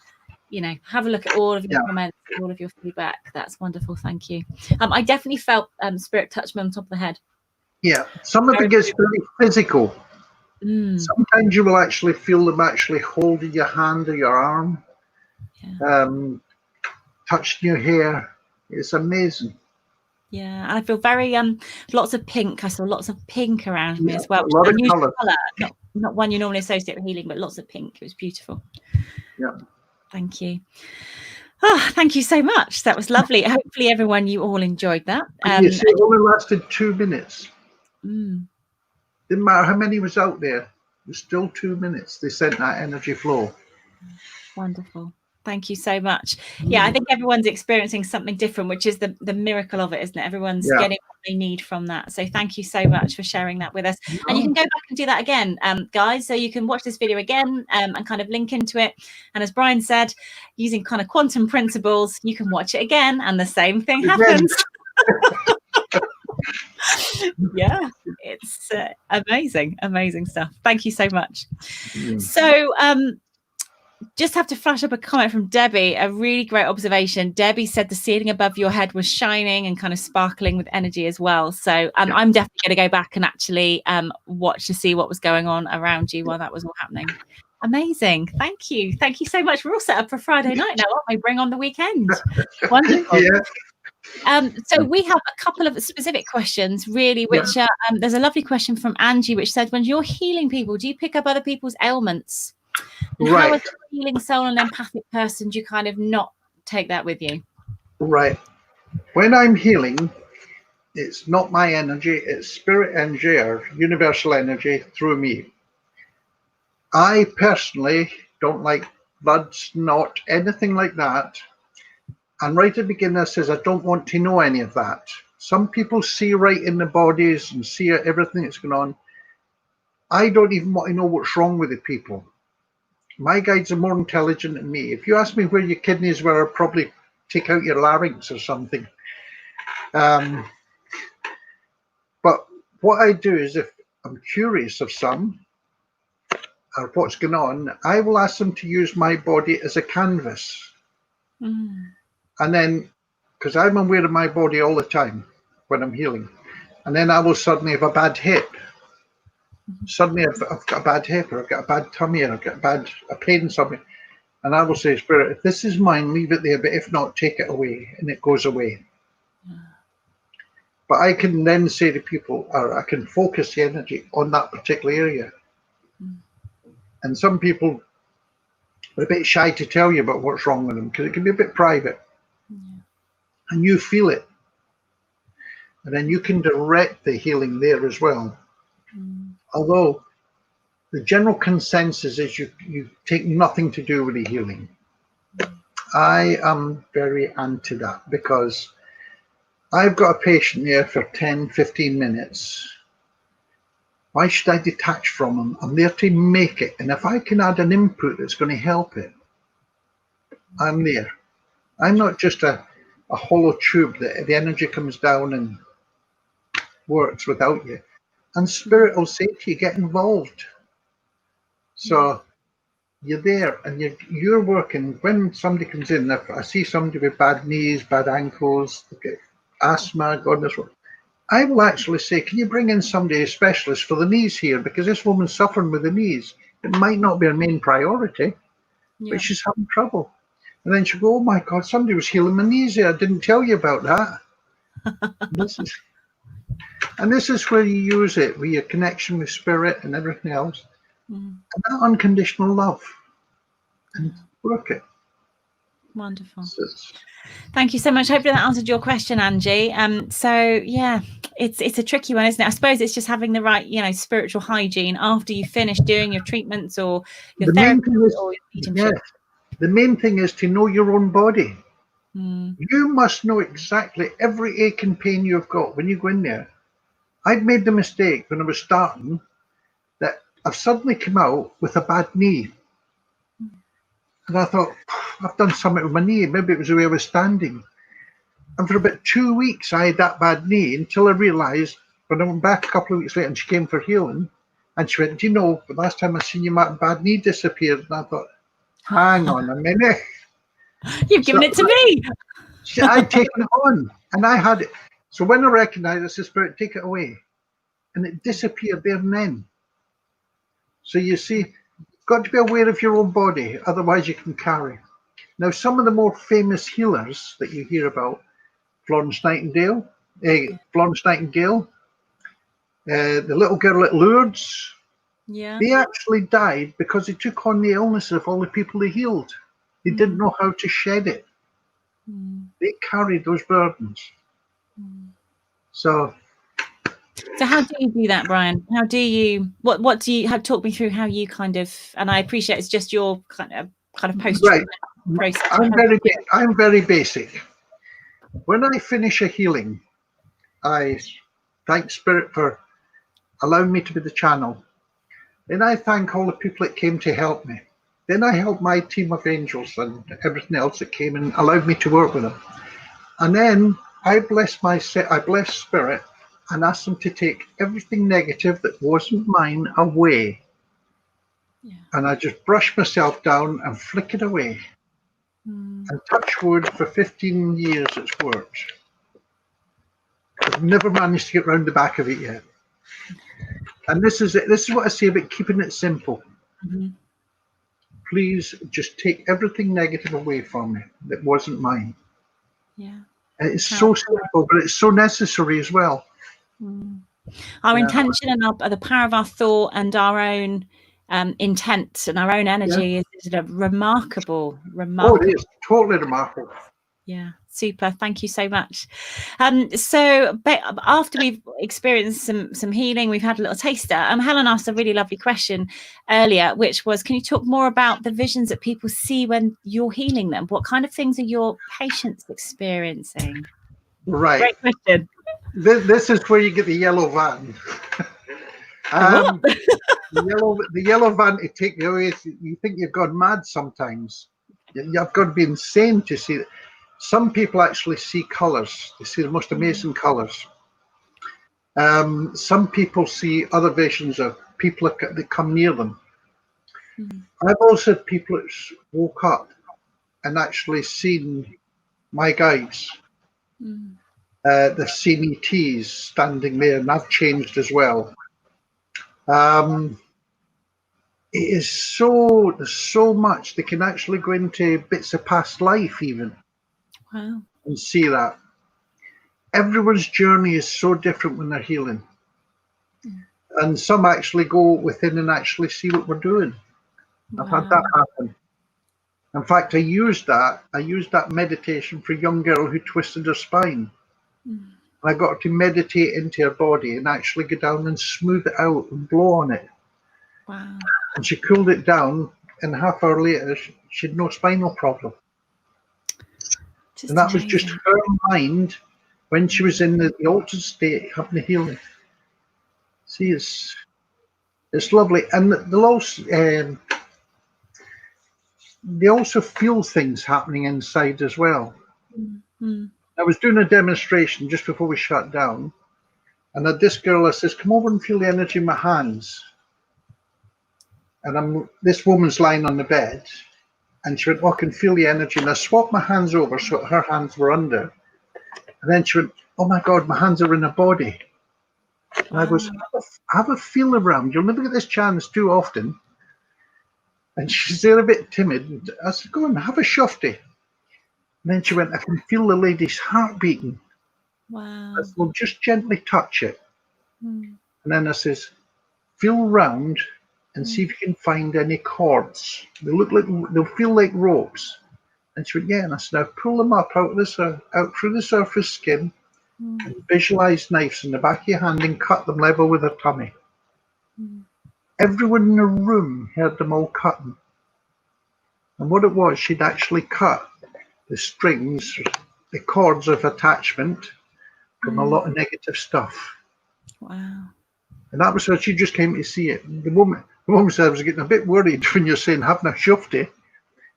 you know, have a look at all of your comments, all of your feedback. That's wonderful. Thank you. I definitely felt spirit touch me on top of the head. Yeah, some of it gets very physical. Sometimes you will actually feel them actually holding your hand or your arm, touching your hair. It's amazing. Yeah, I feel very lots of pink. I saw lots of pink around me as well. A lot of colour, not one you normally associate with healing, but lots of pink. It was beautiful. Yeah. Thank you. Oh, thank you so much. That was lovely. Hopefully, everyone, you all enjoyed that. Yes, it only lasted 2 minutes. Didn't matter how many was out there. It was still 2 minutes. They sent that energy flow. Wonderful. Thank you so much. Yeah, I think everyone's experiencing something different, which is the miracle of it, isn't it? Everyone's getting what they need from that. So thank you so much for sharing that with us. And you can go back and do that again, guys. So you can watch this video again and kind of link into it. And as Brian said, using kind of quantum principles, you can watch it again and the same thing happens. Yeah, it's amazing stuff. Thank you so much. So just have to flash up a comment from Debbie, a really great observation. Debbie said the ceiling above your head was shining and kind of sparkling with energy as well. So I'm definitely going to go back and actually watch to see what was going on around you while that was all happening. Amazing. Thank you so much. We're all set up for Friday night now, aren't we? Bring on the weekend. Wonderful. So we have a couple of specific questions, really, which there's a lovely question from Angie, which said, when you're healing people, do you pick up other people's ailments? And how, as a healing soul and empathic person, do you kind of not take that with you? Right. When I'm healing, it's not my energy, it's spirit energy or universal energy through me. I personally don't like blood, snot, anything like that. And right at the beginning, I says, I don't want to know any of that. Some people see right in the bodies and see everything that's going on. I don't even want to know what's wrong with the people. My guides are more intelligent than me. If you ask me where your kidneys were, I'd probably take out your larynx or something. But what I do is, if I'm curious of some or what's going on, I will ask them to use my body as a canvas. And then, because I'm aware of my body all the time when I'm healing, and then I will suddenly have a bad hip. Suddenly I've got a bad hip, or I've got a bad tummy, or I've got a pain somewhere. And I will say, Spirit, if this is mine, leave it there, but if not, take it away. And it goes away. But I can then say to people, or I can focus the energy on that particular area. And some people are a bit shy to tell you about what's wrong with them, because it can be a bit private. And you feel it. And then you can direct the healing there as well. Although the general consensus is you take nothing to do with the healing. I am very anti that, because I've got a patient there for 10, 15 minutes. Why should I detach from them? I'm there to make it. And if I can add an input that's going to help it, I'm there. I'm not just a hollow tube that the energy comes down and works without you. And Spirit will say to you, get involved. So you're there and you're working. When somebody comes if I see somebody with bad knees, bad ankles, asthma, God knows what, I will actually say, can you bring in somebody, a specialist for the knees here? Because this woman's suffering with the knees. It might not be her main priority, but she's having trouble. And then she'll go, oh my God, somebody was healing my knees here. I didn't tell you about that. This is where you use it, with your connection with spirit and everything else. And that unconditional love. And work it. Wonderful. Thank you so much. Hopefully that answered your question, Angie. So yeah, it's a tricky one, isn't it? I suppose it's just having the right, spiritual hygiene after you finish doing your treatments or your therapy or your mediumship. Yes, the main thing is to know your own body. You must know exactly every ache and pain you've got when you go in there. I'd made the mistake when I was starting that I've suddenly come out with a bad knee. And I thought, I've done something with my knee. Maybe it was the way I was standing. And for about 2 weeks, I had that bad knee until I realised when I went back a couple of weeks later and she came for healing. And she went, do you know, the last time I seen you, my bad knee disappeared. And I thought, hang on a minute. You've given it to me. I'd taken it on and I had it. So when I recognised it's the spirit, take it away. And it disappeared there and then. So you see, you've got to be aware of your own body, otherwise you can carry. Now, some of the more famous healers that you hear about, Florence Nightingale, the little girl at Lourdes, they actually died because they took on the illness of all the people they healed. They didn't know how to shed it. They carried those burdens. So how do you do that, Brian? How do you, what do you have? Talk me through how you kind of, and I appreciate it's just your kind of post-treatment process. I'm very basic. When I finish a healing, I thank Spirit for allowing me to be the channel. Then I thank all the people that came to help me. Then I help my team of angels and everything else that came and allowed me to work with them. And then I bless Spirit and ask them to take everything negative that wasn't mine away. And I just brush myself down and flick it away. And touch wood, for 15 years it's worked. I've never managed to get round the back of it yet. And this is it. This is what I say about keeping it simple. Please just take everything negative away from me that wasn't mine. It's so simple, but it's so necessary as well. Our intention and the power of our thought and our own intent and our own energy is a remarkable. Oh, it is totally remarkable. Yeah, super. Thank you so much. So after we've experienced some healing, we've had a little taster. Helen asked a really lovely question earlier, which was, can you talk more about the visions that people see when you're healing them? What kind of things are your patients experiencing? Right. Great question. This is where you get the yellow van. The yellow van to take you away. You think you've gone mad sometimes. You've got to be insane to see it. Some people actually see colours. They see the most amazing colours. Some people see other visions of people that come near them. I've also had people that woke up and actually seen my guides. They've seen ETs standing there, and I've changed as well. It is there's so much. They can actually go into bits of past life even. Wow. And see that. Everyone's journey is so different when they're healing. And some actually go within and actually see what we're doing. I've had that happen. In fact, I used that meditation for a young girl who twisted her spine. I got her to meditate into her body and actually go down and smooth it out and blow on it. Wow. And she cooled it down, and half hour later, she had no spinal problem. And that was just her mind when she was in the altered state having the healing. See, it's lovely. And they also feel things happening inside as well. I was doing a demonstration just before we shut down, and I had this girl that says, come over and feel the energy in my hands. And this woman's lying on the bed, and she went, oh, I can feel the energy. And I swapped my hands over so her hands were under. And then she went, oh my God, my hands are in a body. And Wow. I goes, have a feel around. You'll never get this chance too often. And she's there a bit timid. I said, go on, have a shufty. And then she went, I can feel the lady's heart beating. Wow. I said, well, just gently touch it. Mm. And then I says, feel round and see if you can find any cords. They'll feel like ropes. And she went, yeah. And I said, now pull them up out through the surface skin and visualize knives in the back of your hand and cut them level with her tummy. Everyone in the room heard them all cutting. And what it was, she'd actually cut the strings, the cords of attachment from a lot of negative stuff. Wow. And that was how she just came to see it. The woman said, I was getting a bit worried when you're saying having a shufty,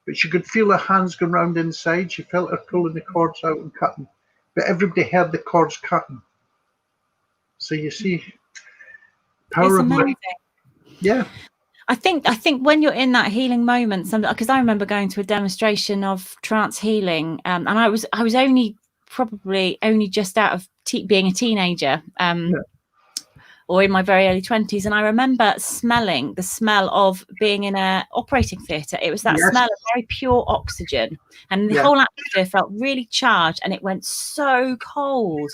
but she could feel her hands going round inside. She felt her pulling the cords out and cutting. But everybody heard the cords cutting. So you see, power of mind. Yeah. I think when you're in that healing moment, because I remember going to a demonstration of trance healing, and I was probably only just out of being a teenager, or in my very early 20s, and I remember smelling the smell of being in an operating theatre. It was that smell of very pure oxygen, and the whole atmosphere felt really charged, and it went so cold.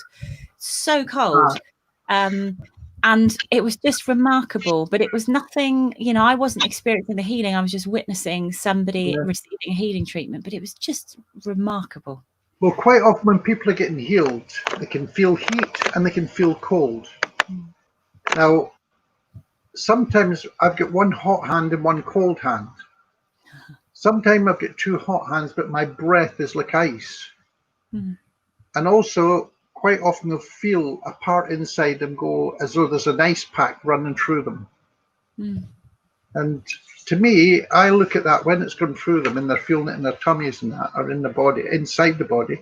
And it was just remarkable, but it was nothing, I wasn't experiencing the healing. I was just witnessing somebody receiving a healing treatment, but it was just remarkable. Well, quite often when people are getting healed, they can feel heat and they can feel cold. Now, sometimes I've got one hot hand and one cold hand. Sometimes I've got two hot hands, but my breath is like ice. And also, quite often they'll feel a part inside them go as though there's an ice pack running through them. And to me, I look at that when it's going through them and they're feeling it in their tummies and that, or in the body, inside the body.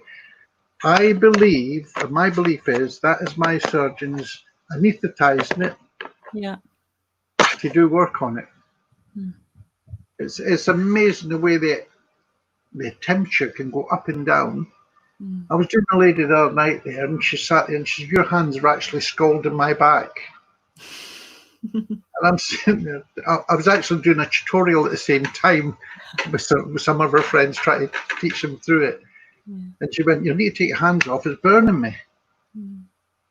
I believe, or my belief is, that is my surgeons anesthetizing it to do work on it. It's amazing the way the temperature can go up and down. I was doing a lady the other night there, and she sat there and she said, your hands are actually scalding my back. And I'm sitting there. I was actually doing a tutorial at the same time with some of her friends, trying to teach them through it. And she went, you need to take your hands off, it's burning me.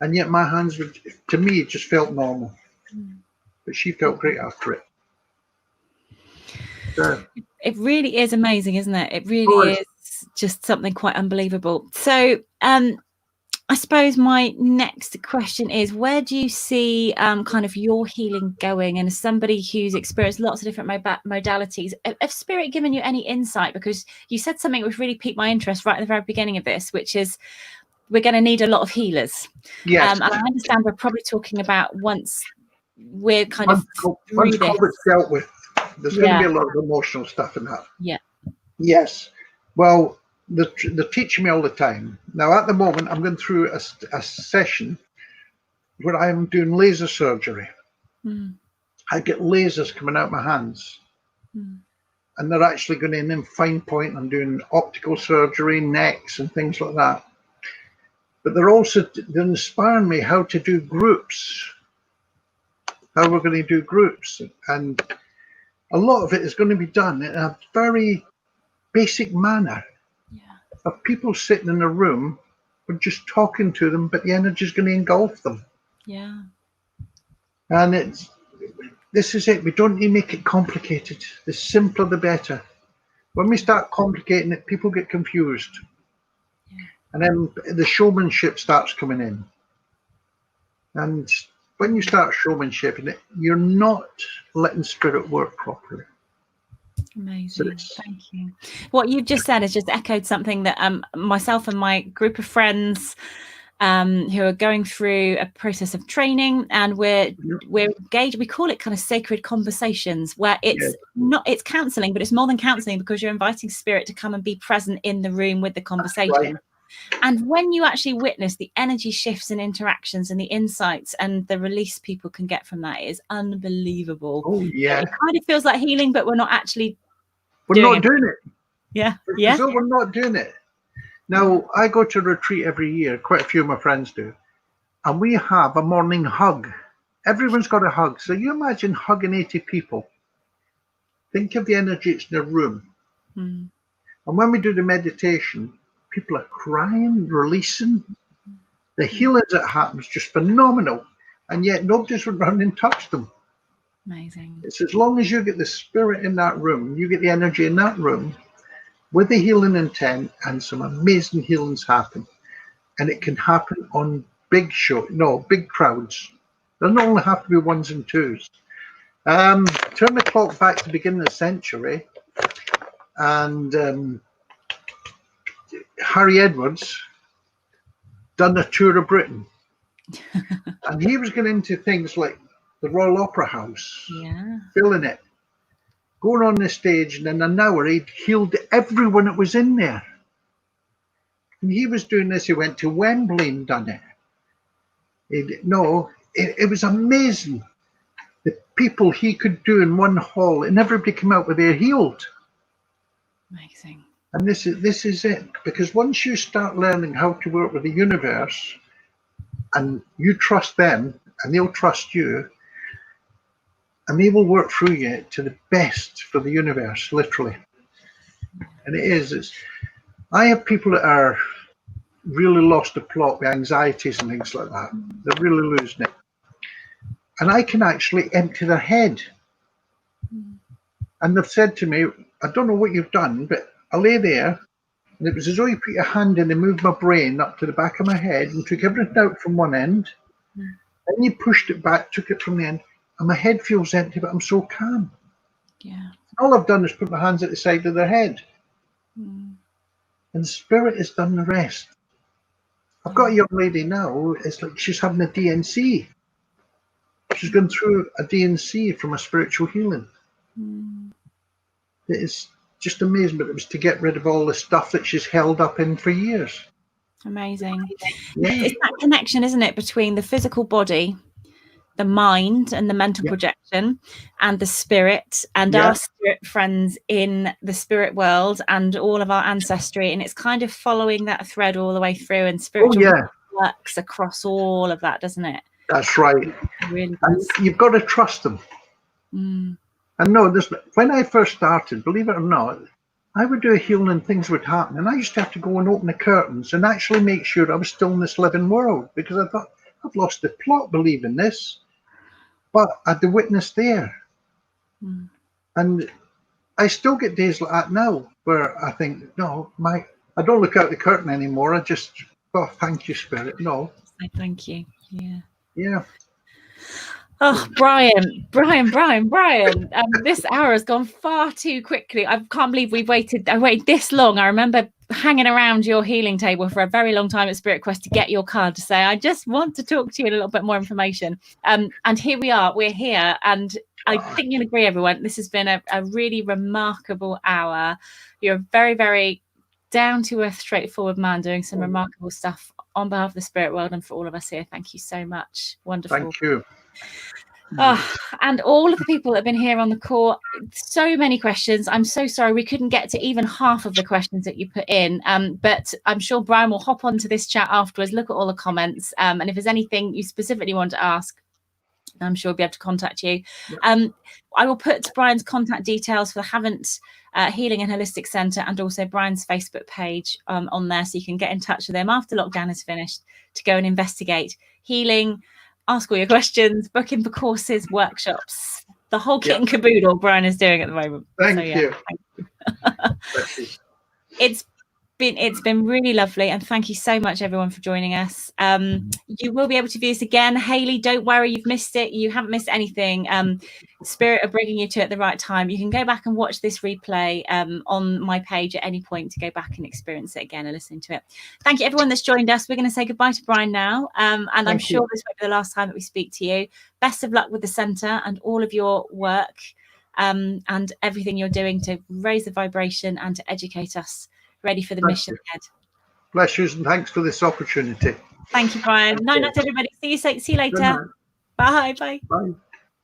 And yet my hands were, to me, it just felt normal. But she felt great after it. So, it really is amazing, isn't it? It really is just something quite unbelievable. So I suppose my next question is, where do you see kind of your healing going? And as somebody who's experienced lots of different modalities, have Spirit given you any insight? Because you said something which really piqued my interest right at the very beginning of this, which is we're going to need a lot of healers. Yes. And I understand we're probably talking about once we're kind of once COVID's dealt with, there's going to be a lot of emotional stuff in that. Yeah. Yes. Well, they're teaching me all the time. Now, at the moment, I'm going through a session where I'm doing laser surgery. I get lasers coming out my hands. And they're actually going in and fine point. I'm doing optical surgery, necks and things like that. But they're inspiring me how to do groups, how we're going to do groups. And a lot of it is going to be done in a very basic manner. Of people sitting in a room, we're just talking to them, but the energy is going to engulf them. Yeah. And this is it. We don't need to make it complicated. The simpler, the better. When we start complicating it, people get confused. And then the showmanship starts coming in. And when you start showmanship in it, you're not letting spirit work properly. Amazing. Thank you. What you've just said has just echoed something that myself and my group of friends who are going through a process of training, and we're engaged. We call it kind of sacred conversations, where it's counseling, but it's more than counseling, because you're inviting spirit to come and be present in the room with the conversation. And when you actually witness the energy shifts and interactions and the insights and the release people can get from that, is unbelievable. Oh yeah. It kind of feels like healing, but we're not actually doing it. Yeah. So we're not doing it. Now, I go to a retreat every year, quite a few of my friends do, and we have a morning hug. Everyone's got a hug. So you imagine hugging 80 people. Think of the energy it's in a room. Mm. And when we do the meditation, people are crying, releasing. The healing that happens just phenomenal. And yet nobody's run around and touched them. Amazing. It's as long as you get the spirit in that room, you get the energy in that room with the healing intent, and some amazing healings happen. And it can happen on big crowds. Doesn't only have to be ones and twos. Turn the clock back to the beginning of the century, and Harry Edwards done a tour of Britain. And he was getting into things like the Royal Opera House, filling it, going on the stage, and in an hour he'd healed everyone that was in there. And he was doing this. He went to Wembley and done it. It was amazing. The people he could do in one hall, and everybody came out with their healed. Amazing. And this is it. Because once you start learning how to work with the universe, and you trust them, and they'll trust you, and they will work through you to the best for the universe, literally. And I have people that are really lost the plot with anxieties and things like that. They're really losing it. And I can actually empty their head. And they've said to me, I don't know what you've done, but I lay there, and it was as though you put your hand in and moved my brain up to the back of my head and took everything out from one end. Then you pushed it back, took it from the end, and my head feels empty, but I'm so calm. Yeah. All I've done is put my hands at the side of their head. And spirit has done the rest. I've got a young lady now, it's like she's having a DNC. She's gone through a DNC from a spiritual healing. It is just amazing, but it was to get rid of all the stuff that she's held up in for years. Amazing. It's that connection, isn't it, between the physical body, the mind and the mental projection, and the spirit, and our spirit friends in the spirit world, and all of our ancestry. And it's kind of following that thread all the way through, and spiritual works across all of that, doesn't it? That's right. It really does. And you've got to trust them. And no, when I first started, believe it or not, I would do a healing and things would happen. And I used to have to go and open the curtains and actually make sure I was still in this living world, because I thought, I've lost the plot believing this. But I had the witness there. And I still get days like that now where I think, no, I don't look out the curtain anymore. I just, oh, thank you, Spirit. No. Thank you. Yeah. Yeah. Oh, Brian. This hour has gone far too quickly. I can't believe I waited this long. I remember hanging around your healing table for a very long time at Spirit Quest to get your card to say, I just want to talk to you a little bit more information. And here we are, we're here. And I think you'll agree, everyone, this has been a really remarkable hour. You're a very, very down to earth, straightforward man doing some remarkable stuff on behalf of the spirit world and for all of us here. Thank you so much. Wonderful. Thank you. And all of the people that have been here on the call, so many questions. I'm so sorry we couldn't get to even half of the questions that you put in, but I'm sure Brian will hop onto this chat afterwards, look at all the comments, and if there's anything you specifically want to ask, I'm sure we'll be able to contact you. I will put Brian's contact details for the Havant Healing and Holistic Centre, and also Brian's Facebook page on there, so you can get in touch with him after lockdown is finished to go and investigate healing, ask all your questions, book in for courses, workshops, the whole kit and caboodle Brian is doing at the moment. Thank you. It's been really lovely, and thank you so much, everyone, for joining us. You will be able to view this again. Hayley, don't worry, you've missed it. You haven't missed anything. Spirit are bringing you to it at the right time. You can go back and watch this replay on my page at any point to go back and experience it again and listen to it. Thank you, everyone that's joined us. We're going to say goodbye to Brian now, and I'm sure this won't be the last time that we speak to you. Best of luck with the centre and all of your work, and everything you're doing to raise the vibration and to educate us ready for the mission ahead. Bless you, and thanks for this opportunity. Thank you, Brian. Night, everybody. See you later. Bye. Bye.